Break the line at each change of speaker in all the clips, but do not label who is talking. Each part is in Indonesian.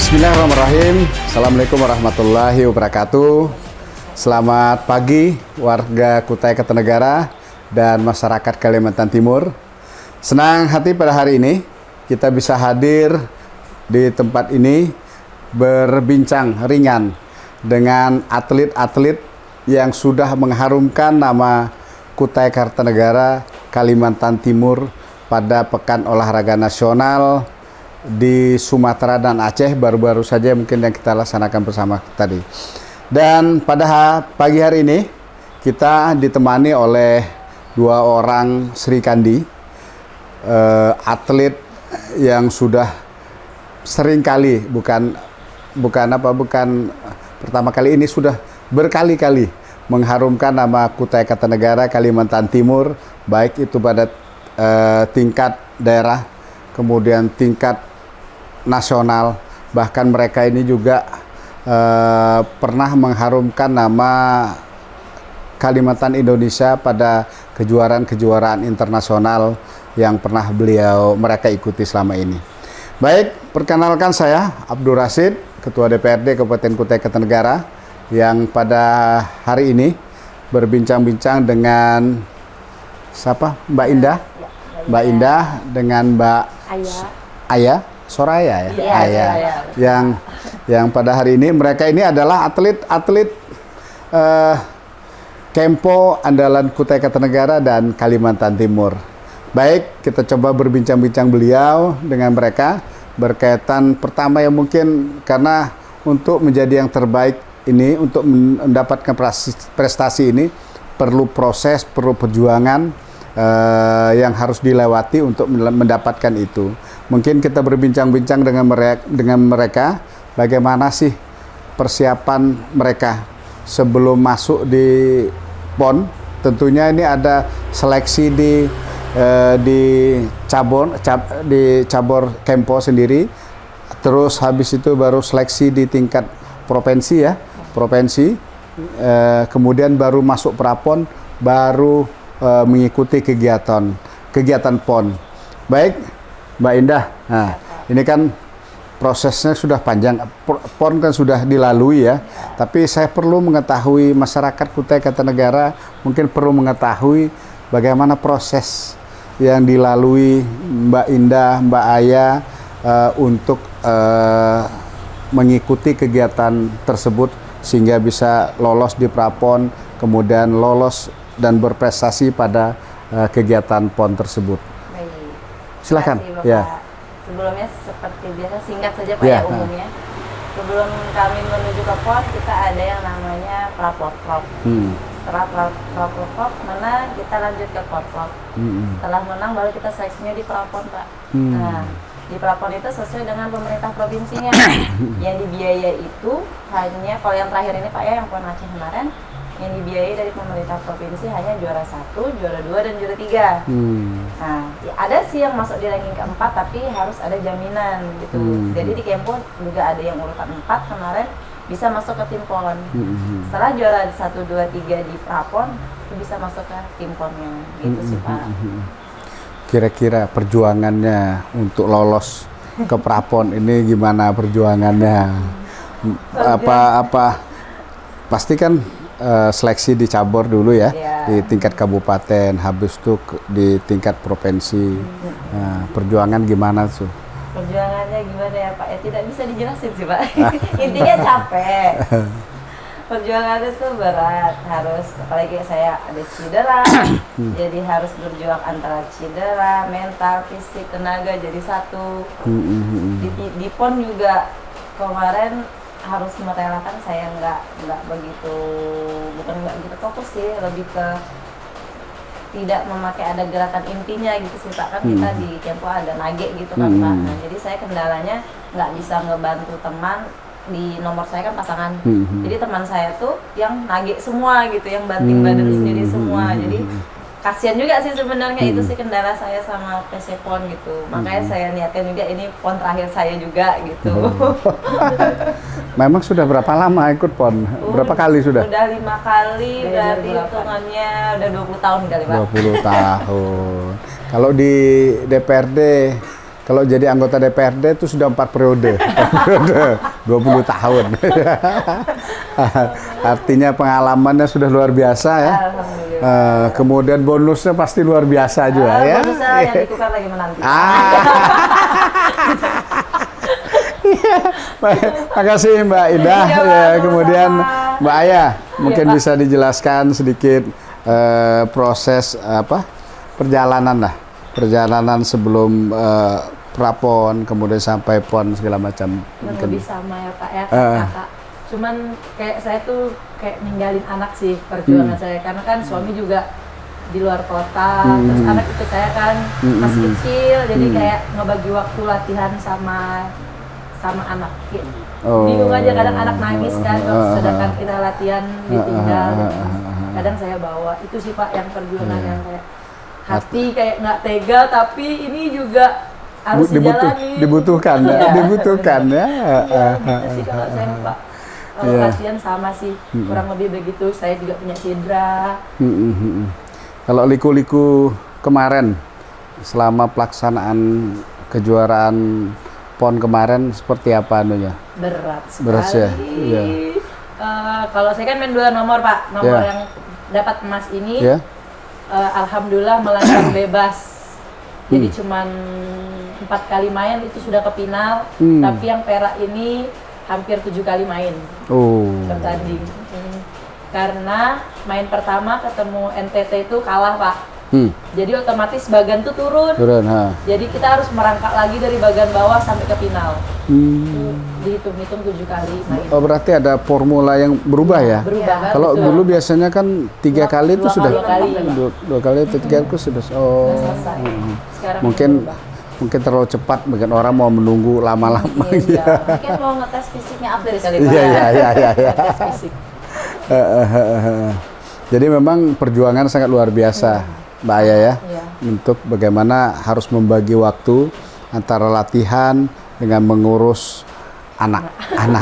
Bismillahirrahmanirrahim. Assalamualaikum warahmatullahi wabarakatuh. Selamat pagi warga Kutai Kartanegara dan masyarakat Kalimantan Timur. Senang hati pada hari ini kita bisa hadir di tempat ini berbincang ringan dengan atlet-atlet yang sudah mengharumkan nama Kutai Kartanegara Kalimantan Timur pada Pekan Olahraga Nasional di Sumatera dan Aceh baru-baru saja mungkin yang kita laksanakan bersama tadi. Dan pada pagi hari ini kita ditemani oleh dua orang Sri Kandi, atlet yang sudah sering kali bukan pertama kali ini, sudah berkali-kali mengharumkan nama Kutai Kartanegara Kalimantan Timur, baik itu pada tingkat daerah, kemudian tingkat nasional, bahkan mereka ini juga pernah mengharumkan nama Kalimantan Indonesia pada kejuaraan-kejuaraan internasional yang pernah mereka ikuti selama ini. Baik, perkenalkan saya Abdul Rashid, Ketua DPRD Kabupaten Kutai Kartanegara, yang pada hari ini berbincang-bincang dengan siapa? Mbak Indah, Mbak Indah dengan Mbak Aya. Soraya ya, Aya. Yang pada hari ini mereka ini adalah atlet Kempo andalan Kutai Kartanegara dan Kalimantan Timur. Baik, kita coba berbincang-bincang beliau dengan mereka berkaitan pertama yang mungkin karena untuk menjadi yang terbaik ini, untuk mendapatkan prestasi ini perlu proses, perlu perjuangan yang harus dilewati untuk mendapatkan itu. Mungkin kita berbincang-bincang dengan mereka bagaimana sih persiapan mereka sebelum masuk di PON. Tentunya ini ada seleksi di cabur Kempo sendiri, terus habis itu baru seleksi di tingkat provinsi ya, kemudian baru masuk prapon, baru mengikuti kegiatan PON. Baik, Mbak Indah, nah ini kan prosesnya sudah panjang, PON kan sudah dilalui ya, tapi saya perlu mengetahui, masyarakat Kutai Kartanegara mungkin perlu mengetahui bagaimana proses yang dilalui Mbak Indah, Mbak Aya untuk mengikuti kegiatan tersebut sehingga bisa lolos di prapon, kemudian lolos dan berprestasi pada kegiatan PON tersebut. Silakan. Ya.
Sebelumnya seperti biasa singkat saja Pak ya umumnya. Sebelum kami menuju ke PON kita ada yang namanya prapoprop. Setelah prapoprop menang kita lanjut ke porprop. Setelah menang baru kita seleksinya di prapon Pak. Nah di prapon itu sesuai dengan pemerintah provinsinya. Yang dibiayai itu hanya kalau yang terakhir ini Pak ya, yang PON Aceh kemarin, yang dibiayai dari pemerintah provinsi hanya juara 1, juara 2, dan juara 3. Nah, ada sih yang masuk di ranking keempat, tapi harus ada jaminan gitu. Jadi di Kempo juga ada yang urutan 4 kemarin bisa masuk ke tim PON. Setelah juara 1, 2, 3 di prapon, itu bisa masuk ke tim PON-nya. Gitu sih Pak.
Kira-kira perjuangannya untuk lolos ke prapon ini gimana perjuangannya? Pasti kan seleksi di cabur dulu ya, di tingkat kabupaten, habis itu di tingkat provinsi. Nah, perjuangan gimana tuh?
Perjuangannya gimana ya Pak? Ya tidak bisa dijelasin sih Pak. Intinya capek. Perjuangannya tuh berat, harus, apalagi saya ada cedera, jadi harus berjuang antara cedera, mental, fisik, tenaga jadi satu. Di PON juga kemarin harus merelakan, saya nggak begitu fokus sih, lebih ke tidak memakai ada gerakan intinya gitu sih Pak. Kan kita di Kempo ada nage gitu kan Pak. Nah, jadi saya kendalanya nggak bisa ngebantu teman, di nomor saya kan pasangan. Jadi teman saya tuh yang nage semua gitu, yang banting badan sendiri semua. Jadi kasihan juga sih sebenarnya, itu sih kendala saya sama PC PON gitu. Makanya saya niatkan juga ini PON terakhir saya juga gitu.
Memang sudah berapa lama ikut PON? Berapa kali sudah?
Udah 5 kali, berarti hitungannya udah 20 tahun kali Pak.
20 tahun. Kalau di DPRD Kalau jadi anggota DPRD itu sudah 4 periode, 20 tahun. Artinya pengalamannya sudah luar biasa ya.
Alhamdulillah.
Kemudian bonusnya pasti luar biasa juga ya.
Bonusnya yang ditukar lagi menanti.
Makasih Mbak Indah.
Iya,
Ya,
sama-sama.
kemudian Mbak Ayah, mungkin
Pak.
bisa dijelaskan sedikit proses perjalanan sebelum prapon, kemudian sampai pon segala macam.
Kurang lebih sama ya Pak ya,
Eh.
kakak. Cuman kayak saya tuh kayak ninggalin anak sih perjuangan saya, karena kan suami juga di luar kota, terus anak itu saya kan masih kecil, jadi kayak ngebagi waktu latihan sama anak. Bingung aja, kadang anak nangis kan, sedangkan kita latihan ditinggal. Kadang saya bawa, itu sih Pak yang perjuangan yang kayak hati kayak nggak tega, tapi ini juga harus dijalani.
Dibutuhkan ya,
Iya.
dibutuhkan ya.
Gitu sih kalau saya Pak. Kalau latihan sama sih, kurang lebih begitu. Saya juga punya cedera.
Kalau liku-liku kemarin selama pelaksanaan kejuaraan PON kemarin seperti apa anunya?
Berat sekali.
Berat ya? Iya.
Kalau saya kan main 2 nomor Pak, nomor
Iya.
yang dapat emas ini,
Ya.
alhamdulillah melangkah bebas. Jadi cuman 4 kali main itu sudah ke final, tapi yang perak ini hampir 7 kali main bertanding. Karena main pertama ketemu NTT itu kalah Pak. Jadi otomatis bagan tuh turun. Jadi kita harus merangkak lagi dari bagan bawah sampai ke final. Dihitung-hitung 7 kali main.
Oh, berarti ada formula yang berubah ya?
Berubah.
Kalau
betul.
dulu biasanya kan 3 kali itu sudah,
dua kali.
2 kali itu 3 kali sudah. Oh,
Selesai. Sekarang
mungkin terlalu cepat, mungkin orang mau menunggu lama-lama.
iya. Mungkin mau ngetes fisiknya April kali Pak.
Iya.
Ngetes fisik.
Jadi memang perjuangan sangat luar biasa, Mbak Aya ya,
Iya.
untuk bagaimana harus membagi waktu antara latihan dengan mengurus anak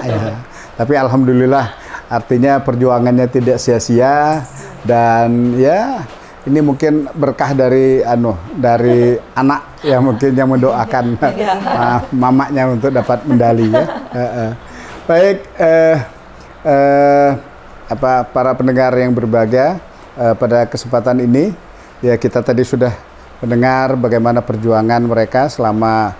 ya. Tapi alhamdulillah, artinya perjuangannya tidak sia-sia dan ya ini mungkin berkah dari anak yang mungkin yang mendoakan mamanya untuk dapat medali ya. Baik. Para pendengar yang berbahagia, pada kesempatan ini ya kita tadi sudah mendengar bagaimana perjuangan mereka selama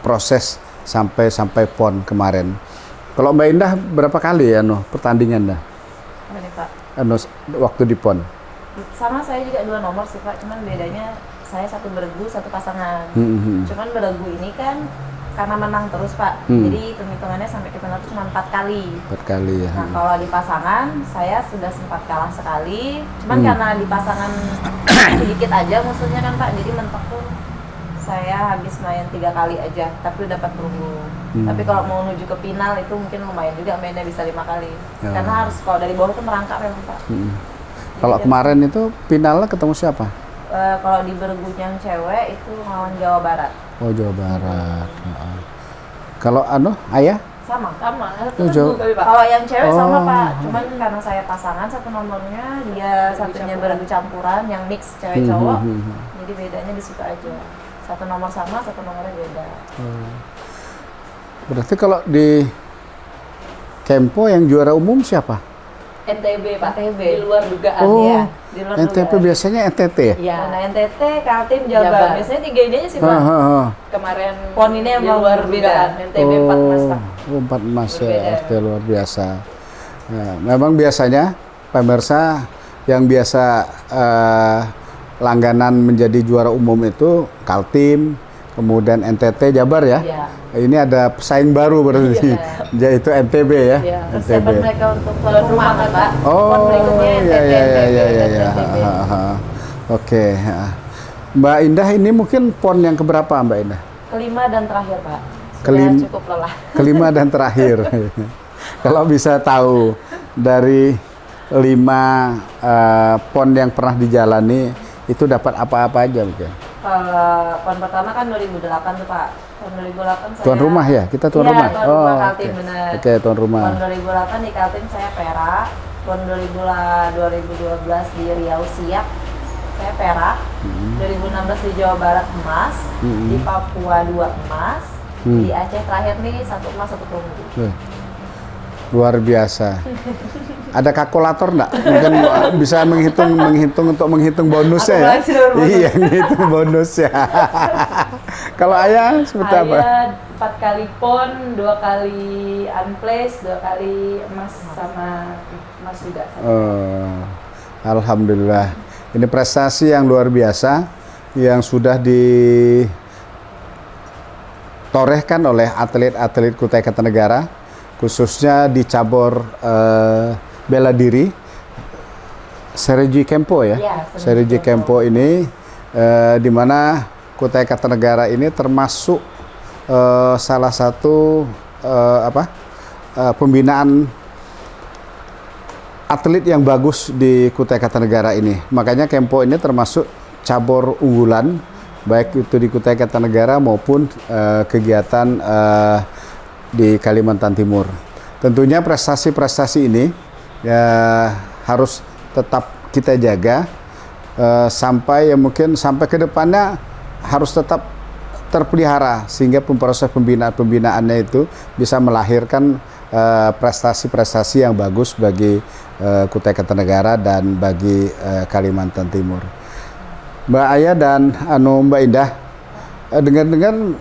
proses sampai PON kemarin. Kalau Mbak Indah berapa kali pertandingan
Apa nih Pak?
waktu di PON?
Sama saya juga 2 nomor sih Pak, cuman bedanya saya 1 beregu 1 pasangan. Cuman beregu ini kan karena menang terus Pak, jadi penghitungannya sampai ke final itu cuma 4 kali.
4 kali ya.
Nah kalau di pasangan saya sudah sempat kalah sekali, cuman karena di pasangan sedikit aja musuhnya kan Pak, jadi mentok tuh saya habis main 3 kali aja, tapi udah dapat perunggu. Tapi kalau mau menuju ke final itu mungkin lumayan juga, mainnya bisa 5 kali.
Ya.
Karena harus kalau dari bawah itu merangkak memang Pak.
Kalau kemarin itu finalnya ketemu siapa?
Kalau di beregu yang cewek itu lawan Jawa Barat.
Oh, Jawa Barat. Kalau Ayah?
Sama.
Oh, Jawa.
Kalau yang cewek sama
Oh.
Pak, cuman karena saya pasangan 1 nomornya, dia satunya beregu campuran yang mix cewek cowok. Jadi bedanya di situ aja. 1 nomor sama, 1 nomornya beda.
Berarti kalau di Kempo yang juara umum siapa?
NTB Pak,
NTB.
di luar dugaan
Oh,
ya. Di luar
NTP
dugaan.
biasanya NTT ya?
Iya. Nah NTT, Kaltim, Jabar. Biasanya 3 ini aja sih Pak. Kemarin
PON ini
di
emang
luar
berbeda.
dugaan. NTB 4 emas Pak.
4 emas ya,
Berbeda.
RT luar biasa. Nah, memang biasanya pemirsa yang biasa langganan menjadi juara umum itu Kaltim, kemudian NTT, Jabar ya.
Iya.
Ini ada pesaing baru berarti, yaitu NTB ya.
Iya.
NTB.
Persiapan mereka untuk tuan rumah kan Pak.
Oh,
PON berikutnya
iya,
NTT,
iya, iya, iya, iya,
dan
iya.
NTB.
Oke. Mbak Indah, ini mungkin PON yang keberapa Mbak Indah?
Kelima dan terakhir Pak. Sudah
Kelim-
cukup lelah.
Kelima dan terakhir. Kalau bisa tahu dari 5 PON yang pernah dijalani itu dapat apa-apa aja mungkin?
PON pertama kan 2008 tuh Pak. Tahun 2008 saya
Tuan rumah ya? Kita tuan
Iya,
rumah?
tuan rumah
oke.
Kaltim, benar.
Oke, tuan rumah.
Tahun 2008 di Kaltim saya perak. Tahun 2012 di Riau siap. saya perak. 2016 di Jawa Barat emas, di Papua 2 emas, di Aceh terakhir nih 1 emas 1 perunggu.
Luar biasa. Ada kalkulator enggak? Mungkin bisa menghitung bonusnya ya? Iya, menghitung bonusnya. Kalau ayah seperti apa?
Ayah 4 kali pon, 2 kali unplace, 2 kali emas sama emas juga.
Alhamdulillah. Ini prestasi yang luar biasa yang sudah ditorehkan oleh atlet-atlet Kutai Kartanegara, khususnya di cabur bela diri Serigi Kempo ya. Serigi Kempo ini di mana Kutai Kartanegara ini termasuk salah satu pembinaan atlet yang bagus di Kutai Kartanegara ini. Makanya Kempo ini termasuk cabur unggulan baik itu di Kutai Kartanegara maupun kegiatan di Kalimantan Timur. Tentunya prestasi-prestasi ini ya harus tetap kita jaga sampai ke depannya harus tetap terpelihara sehingga proses pembinaannya itu bisa melahirkan prestasi-prestasi yang bagus bagi Kutai Kartanegara dan bagi Kalimantan Timur. Mbak Aya dan Mbak Indah, dengar-dengar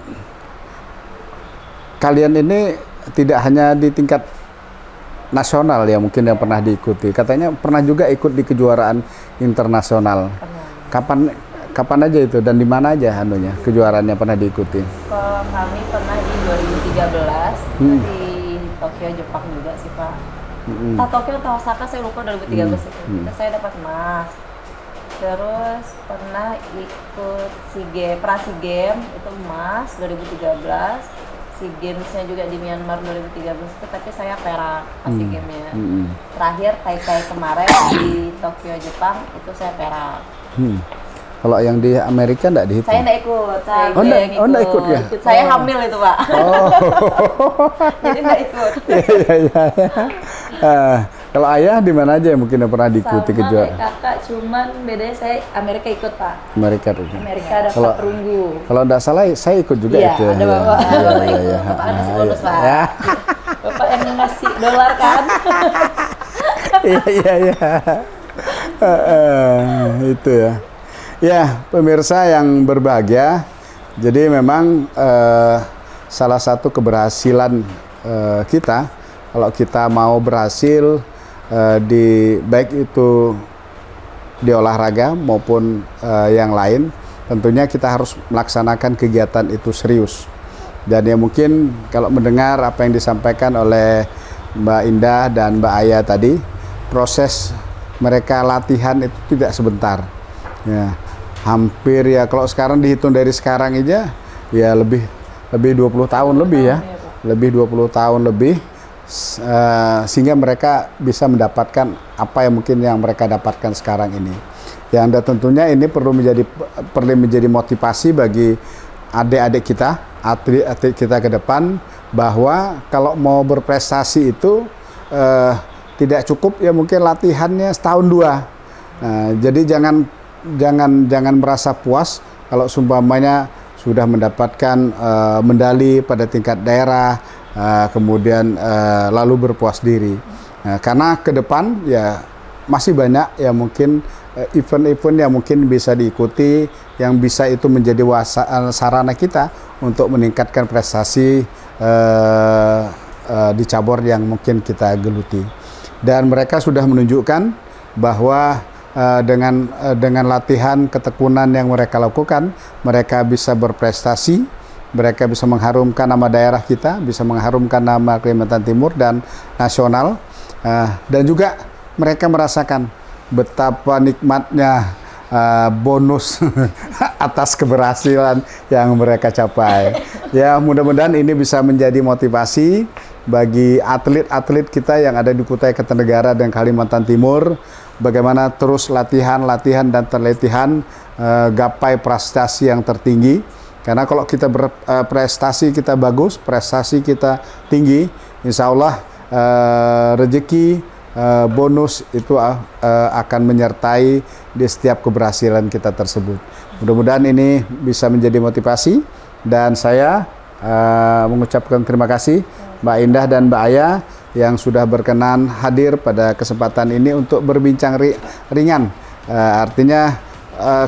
kalian ini tidak hanya di tingkat nasional ya mungkin yang pernah diikuti, katanya pernah juga ikut di kejuaraan internasional. Kapan aja itu dan di mana aja kejuaraannya pernah diikuti?
Kalau kami pernah di 2013 di Tokyo Jepang juga sih Pak. Entah Tokyo atau Osaka saya lupa 2013 itu. Kita saya dapat emas. Terus pernah ikut SEA Games itu emas 2013. SEA Games-nya juga di Myanmar 2013 itu, tapi saya perak SEA Games-nya. Terakhir Taipei kemarin di Tokyo Jepang itu saya perak.
Kalau yang di Amerika enggak dihitung?
Saya enggak ikut.
Enggak ikut ya?
Saya hamil itu Pak. Jadi enggak ikut.
Kalau ayah di mana aja mungkin yang pernah diikuti kejuaraan?
Sama kakak, cuman bedanya saya Amerika ikut Pak.
Amerika
dapat perunggu.
Kalau enggak salah saya ikut juga itu.
Iya, ada Bapak. Bapak ada bonus Pak. Bapak yang ngasih dolar kan?
Iya. Itu ya. Ya, pemirsa yang berbahagia, jadi memang salah satu keberhasilan kita, kalau kita mau berhasil baik itu di olahraga maupun yang lain, tentunya kita harus melaksanakan kegiatan itu serius. Dan ya mungkin kalau mendengar apa yang disampaikan oleh Mbak Indah dan Mbak Aya tadi, proses mereka latihan itu tidak sebentar. Ya, hampir ya kalau sekarang dihitung dari sekarang aja ya lebih 20 tahun lebih ya. Lebih 20 tahun lebih sehingga mereka bisa mendapatkan apa yang mungkin yang mereka dapatkan sekarang ini. Yang tentunya ini perlu menjadi motivasi bagi adik-adik kita, atlet-atlet kita ke depan, bahwa kalau mau berprestasi itu tidak cukup ya mungkin latihannya setahun 2. Jadi jangan merasa puas kalau seumpamanya sudah mendapatkan medali pada tingkat daerah, kemudian lalu berpuas diri. Karena ke depan ya masih banyak ya mungkin event-event yang mungkin bisa diikuti, yang bisa itu menjadi sarana kita untuk meningkatkan prestasi di cabur yang mungkin kita geluti. Dan mereka sudah menunjukkan bahwa dengan latihan ketekunan yang mereka lakukan, mereka bisa berprestasi, mereka bisa mengharumkan nama daerah kita, bisa mengharumkan nama Kalimantan Timur dan nasional, dan juga mereka merasakan betapa nikmatnya bonus atas keberhasilan yang mereka capai. Ya, mudah-mudahan ini bisa menjadi motivasi bagi atlet-atlet kita yang ada di Kutai Kartanegara dan Kalimantan Timur, bagaimana terus latihan dan terletihan gapai prestasi yang tertinggi. Karena kalau kita berprestasi kita bagus, prestasi kita tinggi, insya Allah rezeki bonus itu akan menyertai di setiap keberhasilan kita tersebut. Mudah-mudahan ini bisa menjadi motivasi, dan saya mengucapkan terima kasih Mbak Indah dan Mbak Aya yang sudah berkenan hadir pada kesempatan ini untuk berbincang ringan. Artinya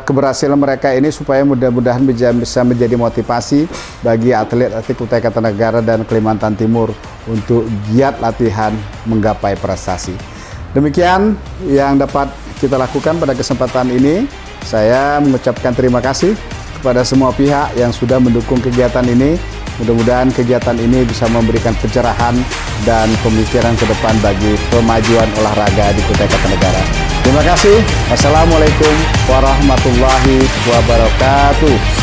keberhasilan mereka ini supaya mudah-mudahan bisa menjadi motivasi bagi atlet-atlet Kutai Kartanegara dan Kalimantan Timur untuk giat latihan menggapai prestasi. Demikian yang dapat kita lakukan pada kesempatan ini. Saya mengucapkan terima kasih kepada semua pihak yang sudah mendukung kegiatan ini. Mudah-mudahan kegiatan ini bisa memberikan pencerahan dan pemikiran ke depan bagi pemajuan olahraga di Kutai Kartanegara. Terima kasih. Wassalamualaikum warahmatullahi wabarakatuh.